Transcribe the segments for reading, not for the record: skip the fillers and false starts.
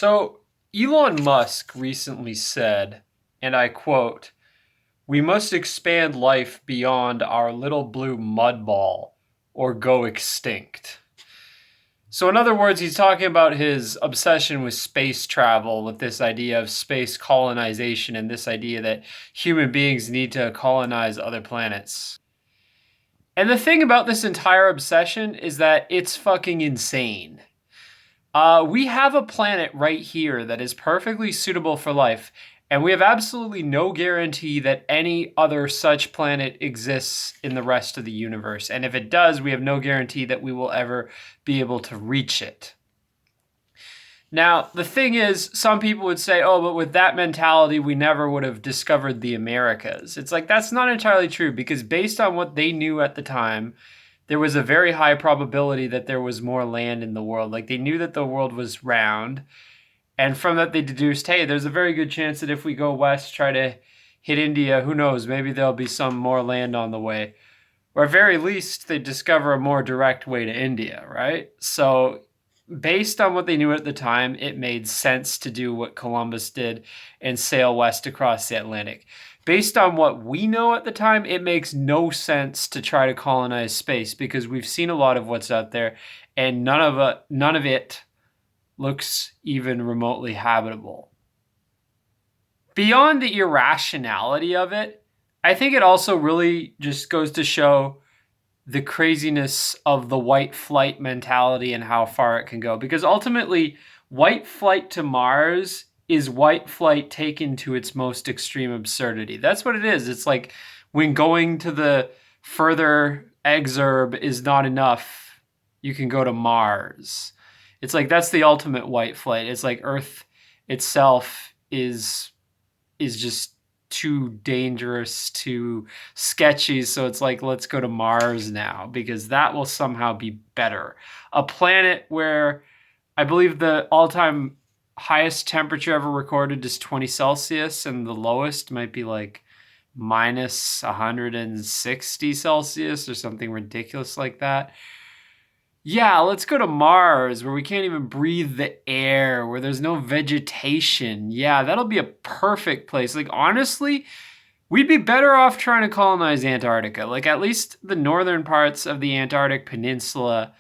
So, Elon Musk recently said, and I quote, "We must expand life beyond our little blue mud ball or go extinct." So, in other words, he's talking about his obsession with space travel, with this idea of space colonization and this idea that human beings need to colonize other planets. And the thing about this entire obsession is that it's fucking insane. We have a planet right here that is perfectly suitable for life, and we have absolutely no guarantee that any other such planet exists in the rest of the universe. And if it does, we have no guarantee that we will ever be able to reach it. Now, the thing is, some people would say, oh, but with that mentality, we never would have discovered the Americas. It's like, that's not entirely true, because based on what they knew at the time, there was a very high probability that there was more land in the world. Like, they knew that the world was round. And from that, they deduced, hey, there's a very good chance that if we go west, try to hit India, who knows, maybe there'll be some more land on the way. Or at very least, they discover a more direct way to India, right? So based on what they knew at the time, it made sense to do what Columbus did and sail west across the Atlantic. Based on what we know at the time, it makes no sense to try to colonize space because we've seen a lot of what's out there, and none of it looks even remotely habitable. Beyond the irrationality of it, I think it also really just goes to show the craziness of the white flight mentality and how far it can go. Because ultimately, white flight to Mars is white flight taken to its most extreme absurdity. That's what it is. It's like when going to the further exurb is not enough, you can go to Mars. It's like that's the ultimate white flight. It's like Earth itself is just too dangerous, too sketchy. So it's like, let's go to Mars now because that will somehow be better. A planet where I believe the all-time highest temperature ever recorded is 20 Celsius and the lowest might be like minus 160 Celsius or something ridiculous like that. Yeah, let's go to Mars where we can't even breathe the air, where there's no vegetation. Yeah, that'll be a perfect place. Like, honestly, we'd be better off trying to colonize Antarctica. Like, at least the northern parts of the Antarctic Peninsula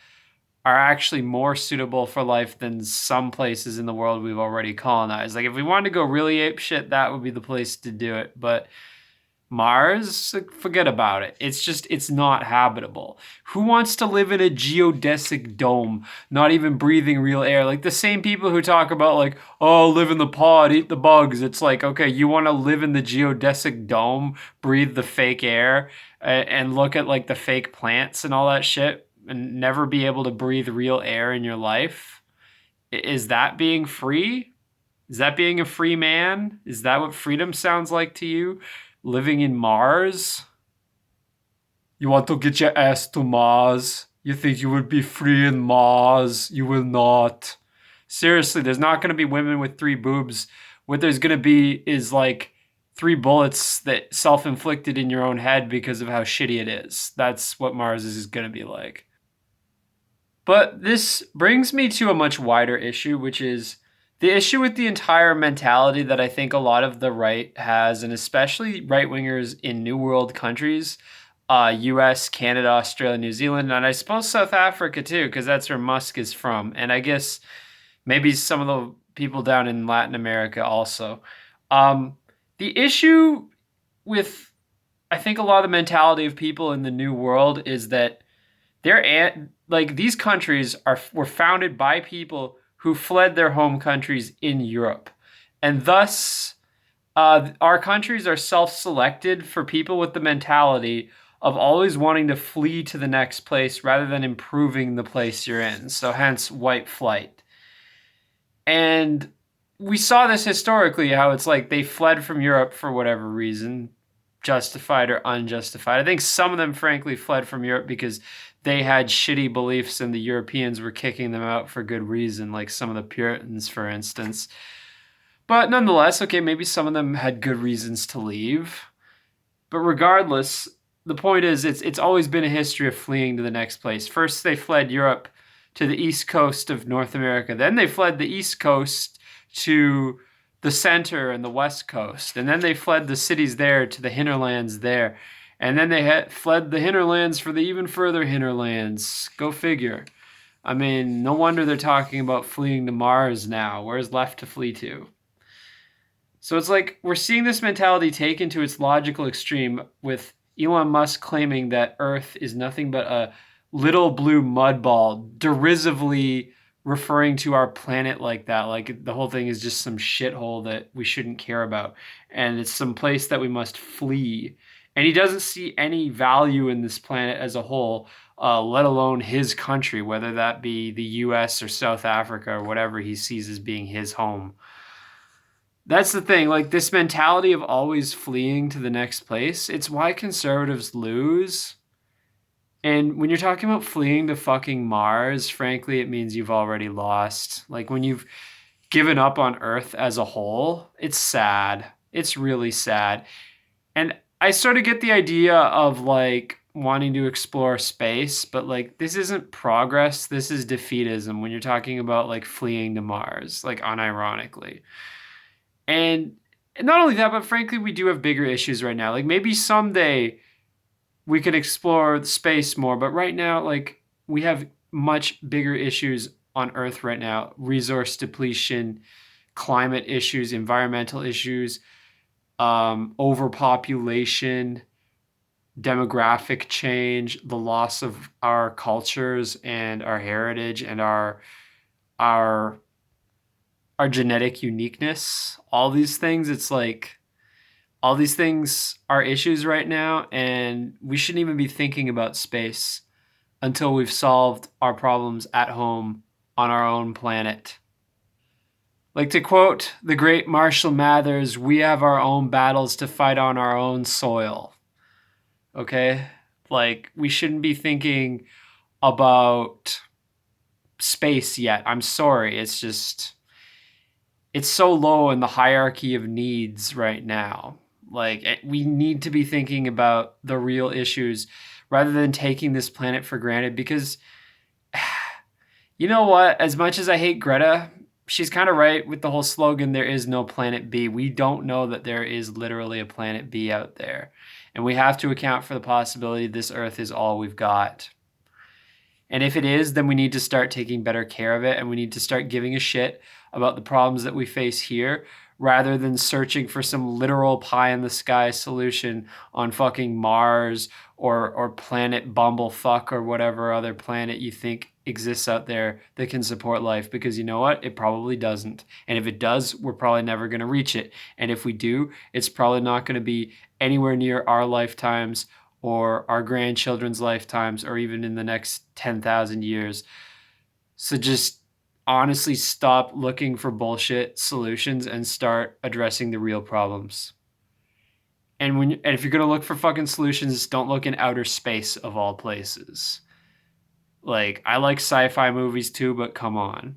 are actually more suitable for life than some places in the world we've already colonized. Like, if we wanted to go really apeshit, that would be the place to do it. But Mars, forget about it. It's not habitable. Who wants to live in a geodesic dome, not even breathing real air? Like the same people who talk about like, oh, live in the pod, eat the bugs. It's like, okay, you want to live in the geodesic dome, breathe the fake air, and look at like the fake plants and all that shit, and never be able to breathe real air in your life? Is that being free? Is that being a free man? Is that what freedom sounds like to you? Living in Mars? You want to get your ass to Mars? You think you will be free in Mars? You will not. Seriously, there's not going to be women with 3 boobs. What there's going to be is like 3 bullets that self-inflicted in your own head because of how shitty it is. That's what Mars is going to be like. But this brings me to a much wider issue, which is the issue with the entire mentality that I think a lot of the right has, and especially right-wingers in New World countries, US, Canada, Australia, New Zealand, and I suppose South Africa too, because that's where Musk is from. And I guess maybe some of the people down in Latin America also. The issue with, I think, a lot of the mentality of people in the New World is that these countries were founded by people who fled their home countries in Europe. And thus, our countries are self-selected for people with the mentality of always wanting to flee to the next place rather than improving the place you're in. So hence, white flight. And we saw this historically, how it's like they fled from Europe for whatever reason, justified or unjustified. I think some of them, frankly, fled from Europe because they had shitty beliefs and the Europeans were kicking them out for good reason, like some of the Puritans, for instance. But nonetheless, okay, maybe some of them had good reasons to leave. But regardless, the point is it's always been a history of fleeing to the next place. First, they fled Europe to the east coast of North America. Then they fled the east coast to the center and the west coast, and then they fled the cities there to the hinterlands there, and then they fled the hinterlands for the even further hinterlands. Go figure. I mean, no wonder they're talking about fleeing to Mars now. Where's left to flee to? So it's like we're seeing this mentality taken to its logical extreme, with Elon Musk claiming that Earth is nothing but a little blue mud ball, derisively referring to our planet like that. Like the whole thing is just some shithole that we shouldn't care about. And it's some place that we must flee. And he doesn't see any value in this planet as a whole, let alone his country, whether that be the US or South Africa or whatever he sees as being his home. That's the thing, like this mentality of always fleeing to the next place, it's why conservatives lose. And when you're talking about fleeing to fucking Mars, frankly, it means you've already lost. Like when you've given up on Earth as a whole, it's sad. It's really sad. And I sort of get the idea of like wanting to explore space, but like this isn't progress, this is defeatism when you're talking about like fleeing to Mars, like unironically. And not only that, but frankly, we do have bigger issues right now. Like maybe someday we can explore space more, but right now, like we have much bigger issues on Earth right now: resource depletion, climate issues, environmental issues, overpopulation, demographic change, the loss of our cultures and our heritage and our genetic uniqueness. All these things, it's like all these things are issues right now, and we shouldn't even be thinking about space until we've solved our problems at home on our own planet. Like to quote the great Marshall Mathers, we have our own battles to fight on our own soil. Okay? Like we shouldn't be thinking about space yet. I'm sorry. It's just, it's so low in the hierarchy of needs right now. Like we need to be thinking about the real issues rather than taking this planet for granted, because you know what? As much as I hate Greta, she's kind of right with the whole slogan, there is no planet B. We don't know that there is literally a planet B out there. And we have to account for the possibility this Earth is all we've got. And if it is, then we need to start taking better care of it, and we need to start giving a shit about the problems that we face here rather than searching for some literal pie in the sky solution on fucking Mars or planet Bumblefuck or whatever other planet you think exists out there that can support life, because you know what? It probably doesn't. And if it does, we're probably never going to reach it. And if we do, it's probably not going to be anywhere near our lifetimes or our grandchildren's lifetimes or even in the next 10,000 years. So just honestly stop looking for bullshit solutions and start addressing the real problems. And if you're going to look for fucking solutions, don't look in outer space of all places. Like, I like sci-fi movies too, but come on.